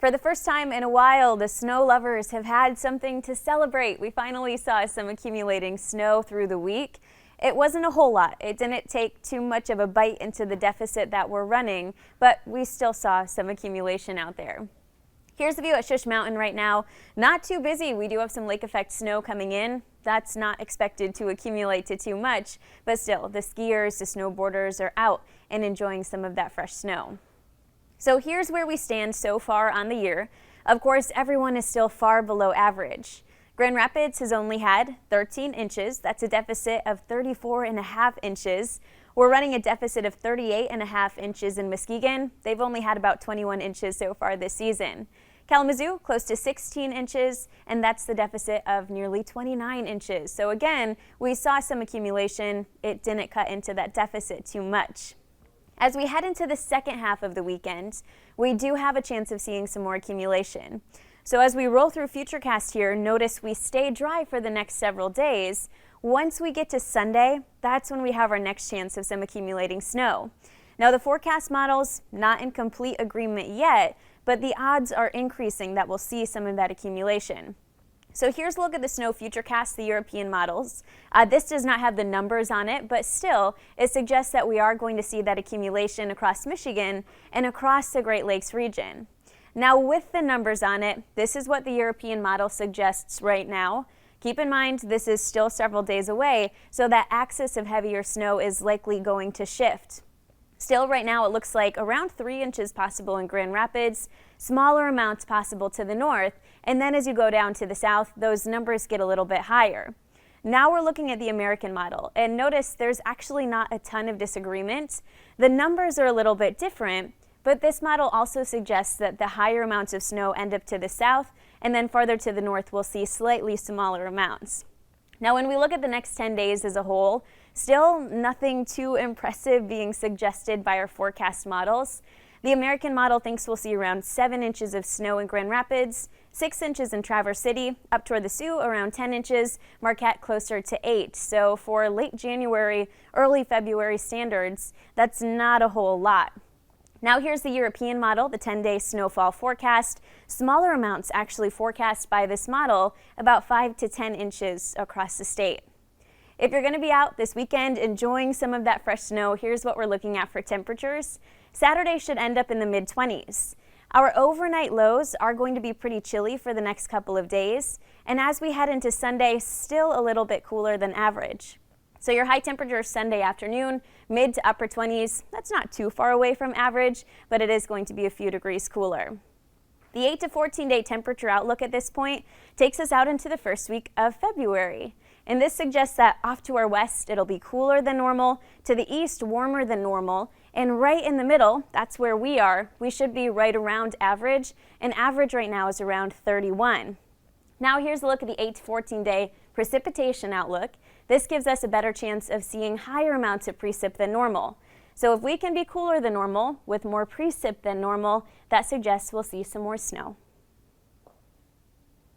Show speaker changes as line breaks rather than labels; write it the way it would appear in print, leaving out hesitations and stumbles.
For the first time in a while, the snow lovers have had something to celebrate. We finally saw some accumulating snow through the week. It wasn't a whole lot. It didn't take too much of a bite into the deficit that we're running, but we still saw some accumulation out there. Here's the view at Shush Mountain right now. Not too busy. We do have some lake effect snow coming in. That's not expected to accumulate to too much, but still, the skiers, the snowboarders are out and enjoying some of that fresh snow. So here's where we stand so far on the year. Of course, everyone is still far below average. Grand Rapids has only had 13 inches. That's a deficit of 34.5 inches. We're running a deficit of 38.5 inches in Muskegon. They've only had about 21 inches so far this season. Kalamazoo, close to 16 inches, and that's the deficit of nearly 29 inches. So again, we saw some accumulation. It didn't cut into that deficit too much. As we head into the second half of the weekend, we do have a chance of seeing some more accumulation. So as we roll through FUTURECAST here, notice we stay dry for the next several days. Once we get to Sunday, that's when we have our next chance of some accumulating snow. Now the forecast model's not in complete agreement yet, but the odds are increasing that we'll see some of that accumulation. So here's a look at the snow FUTURECAST, the European models. This does not have the numbers on it, but still, it suggests that we are going to see that accumulation across Michigan and across the Great Lakes region. Now with the numbers on it, this is what the European model suggests right now. Keep in mind, this is still several days away, so that axis of heavier snow is likely going to shift. Still, right now, it looks like around 3 inches possible in Grand Rapids, smaller amounts possible to the north, and then as you go down to the south, those numbers get a little bit higher. Now we're looking at the American model, and notice there's actually not a ton of disagreement. The numbers are a little bit different, but this model also suggests that the higher amounts of snow end up to the south, and then farther to the north, we'll see slightly smaller amounts. Now, when we look at the next 10 days as a whole, still nothing too impressive being suggested by our forecast models. The American model thinks we'll see around 7 inches of snow in Grand Rapids, 6 inches in Traverse City, up toward the Sioux around 10 inches, Marquette closer to 8. So for late January, early February standards, that's not a whole lot. Now here's the European model, the 10-day snowfall forecast. Smaller amounts actually forecast by this model, about 5 to 10 inches across the state. If you're going to be out this weekend enjoying some of that fresh snow, here's what we're looking at for temperatures. Saturday should end up in the mid-20s. Our overnight lows are going to be pretty chilly for the next couple of days, and as we head into Sunday, still a little bit cooler than average. So your high temperature Sunday afternoon, mid to upper 20s, that's not too far away from average, but it is going to be a few degrees cooler. The 8 to 14 day temperature outlook at this point takes us out into the first week of February. And this suggests that off to our west, it'll be cooler than normal, to the east, warmer than normal, and right in the middle, that's where we are, we should be right around average, and average right now is around 31. Now here's a look at the 8 to 14 day precipitation outlook. This gives us a better chance of seeing higher amounts of precip than normal. So if we can be cooler than normal with more precip than normal, that suggests we'll see some more snow.